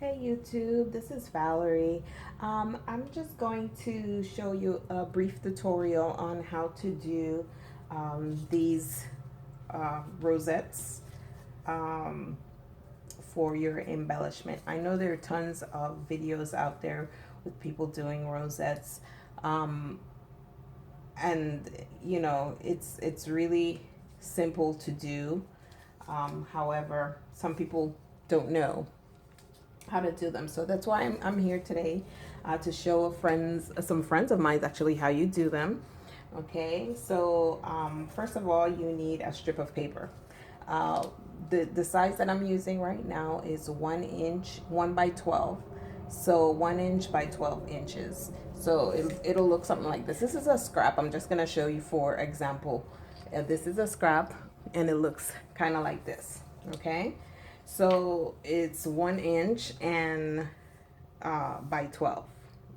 Hey YouTube, this is Valerie. I'm just going to show you a brief tutorial on how to do these rosettes um, for your embellishment. I know there are tons of videos out there with people doing rosettes, um, and you know it's really simple to do. However, some people don't know how to do them. So that's why I'm here today to show some friends of mine actually how you do them. Okay, so first of all, you need a strip of paper. Uh, the size that I'm using right now is 1 inch, 1 by 12. So 1 inch by 12 inches. So it'll look something like this. This is a scrap. I'm just gonna show you for example. This is a scrap and it looks kind of like this. Okay, so it's 1 inch and by 12.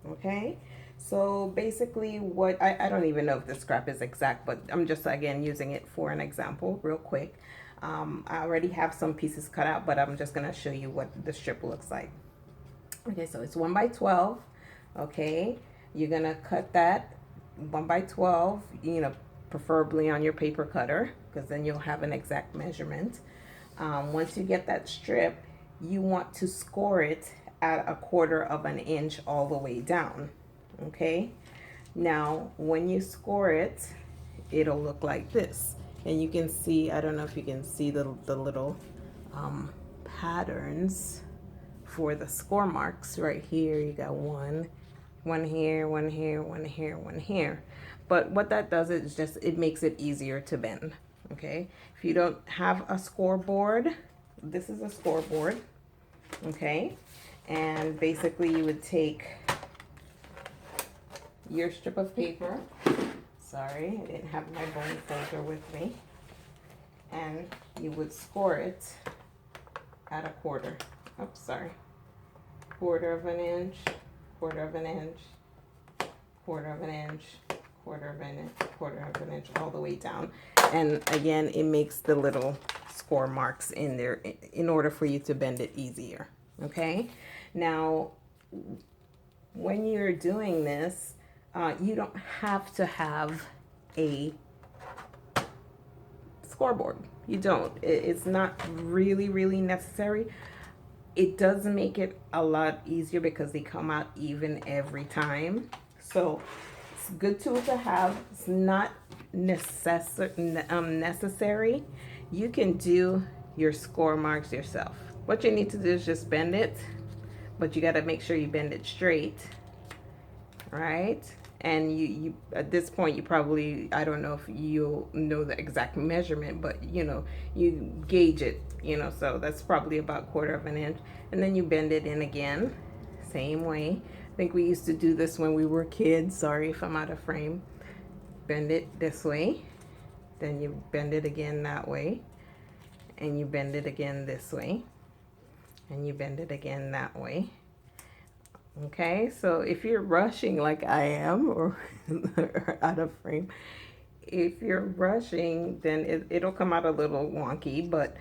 Okay, so basically what I don't even know if this scrap is exact, but I'm just again using it for an example real quick. I already have some pieces cut out, but I'm just gonna show you what the strip looks like. Okay, so it's 1 by 12. Okay, you're gonna cut that 1 by 12, preferably on your paper cutter, because then you'll have an exact measurement. Once you get that strip, you want to score it at 1/4 of an inch all the way down. Okay, now when you score it, it'll look like this. And you can see, I don't know if you can see the little patterns for the score marks right here. You got one here, one here, one here, one here. But what that does is just it makes it easier to bend. Okay, if you don't have a scoreboard, this is a scoreboard. Okay, and basically you would take your strip of paper. Sorry, I didn't have my bone folder with me. And you would score it at 1/4. Oops, sorry. 1/4 of an inch, 1/4 of an inch, 1/4 of an inch, 1/4 of an inch, 1/4 of an inch, all the way down. And again, it makes the little score marks in there in order for you to bend it easier. Okay, now when you're doing this, you don't have to have a scoreboard. You don't. It's not really necessary. It does make it a lot easier because they come out even every time. So it's a good tool to have. It's not necessary. You can do your score marks yourself. What you need to do is just bend it, but you got to make sure you bend it straight, right? And you at this point you probably, I don't know if you'll know the exact measurement, but you gauge it, so that's probably about 1/4 of an inch. And then you bend it in again, same way. I think we used to do this when we were kids. Sorry if I'm out of frame. Bend it this way, then you bend it again that way, and you bend it again this way, and you bend it again that way. Okay, so if you're rushing like I am, or out of frame, if you're rushing, then it'll come out a little wonky, but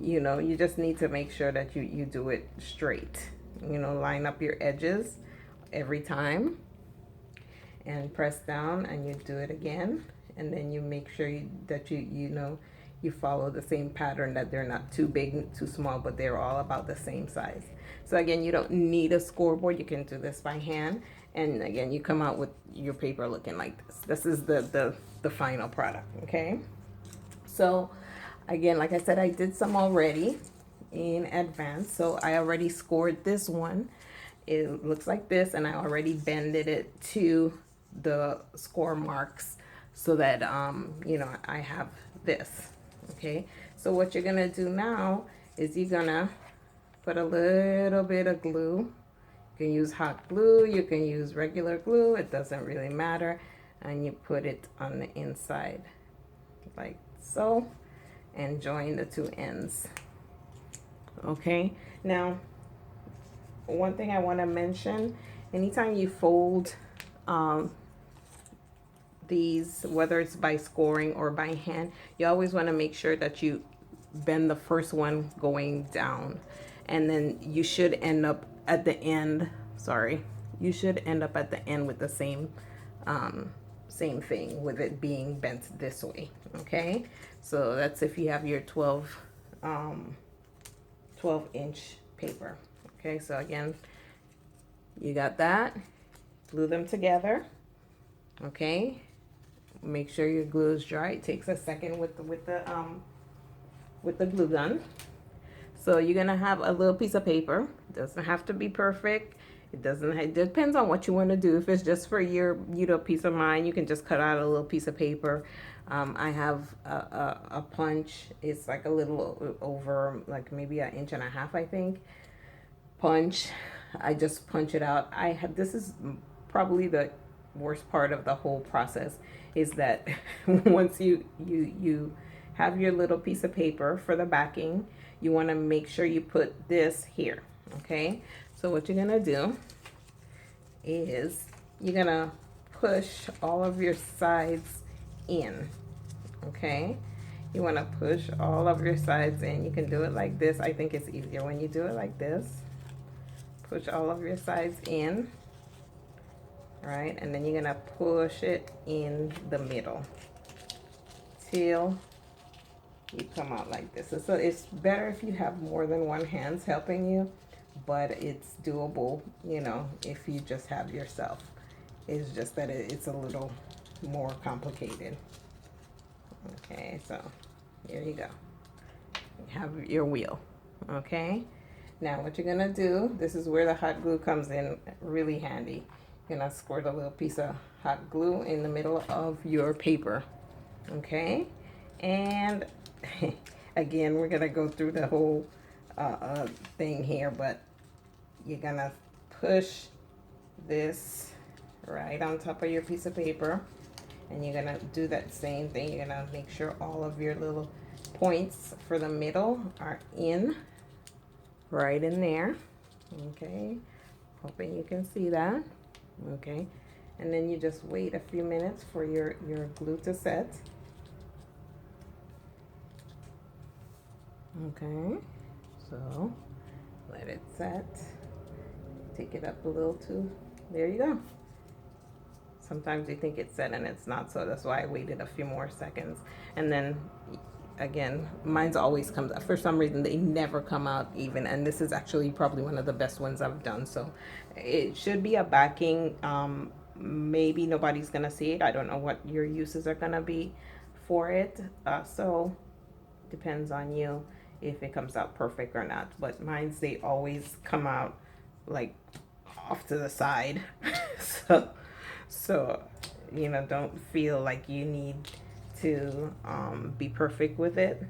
you just need to make sure that you do it straight. Line up your edges every time and press down, and you do it again, and then you make sure that you follow the same pattern, that they're not too big, too small, but they're all about the same size. So again, you don't need a scoreboard. You can do this by hand. And again, you come out with your paper looking like this. This is the final product, okay? So again, like I said, I did some already in advance. So I already scored this one. It looks like this, and I already bended it to the score marks so that I have this. Okay, so what you're gonna do now is you're gonna put a little bit of glue. You can use hot glue, you can use regular glue, it doesn't really matter. And you put it on the inside like so, and join the two ends. Okay, now one thing I want to mention, anytime you fold these, whether it's by scoring or by hand, you always want to make sure that you bend the first one going down, and then you should end up at the end, sorry, you should end up at the end with the same same thing, with it being bent this way. Okay, so that's if you have your 12-inch paper. Okay, so again, you got that, glue them together. Okay, make sure your glue is dry. It takes a second with the glue gun. So you're gonna have a little piece of paper. It doesn't have to be perfect. It depends on what you want to do. If it's just for your peace of mind, you can just cut out a little piece of paper. I have a punch. It's like a little over, like maybe 1.5 inches, I think. Punch. I just punch it out. This is probably the worst part of the whole process, is that once you have your little piece of paper for the backing, you want to make sure you put this here. Okay, so what you're gonna do is you're gonna push all of your sides in. Okay, you want to push all of your sides in. You can do it like this. I think it's easier when you do it like this. Push all of your sides in. Right, and then you're gonna push it in the middle till you come out like this. So it's better if you have more than one hand helping you, but it's doable, you know, if you just have yourself. It's just that it's a little more complicated. Okay, so here you go. You have your wheel. Okay, now what you're gonna do, this is where the hot glue comes in really handy. You're gonna squirt a little piece of hot glue in the middle of your paper. Okay, and again, we're gonna go through the whole thing here, but you're gonna push this right on top of your piece of paper, and you're gonna do that same thing. You're gonna make sure all of your little points for the middle are in, right in there. Okay, hoping you can see that. Okay, and then you just wait a few minutes for your glue to set. Okay, so let it set. Take it up a little too. There you go. Sometimes you think it's set and it's not, so that's why I waited a few more seconds. And then again, mine's always comes out. For some reason, they never come out even, and this is actually probably one of the best ones I've done. So it should be a backing. Maybe nobody's gonna see it. I don't know what your uses are gonna be for it. So depends on you if it comes out perfect or not. But mine's, they always come out like off to the side. so you know, don't feel like you need to be perfect with it,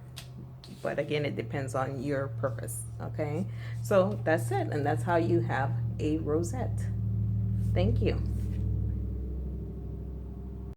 but again, it depends on your purpose. Okay, so that's it, and that's how you have a rosette. Thank you.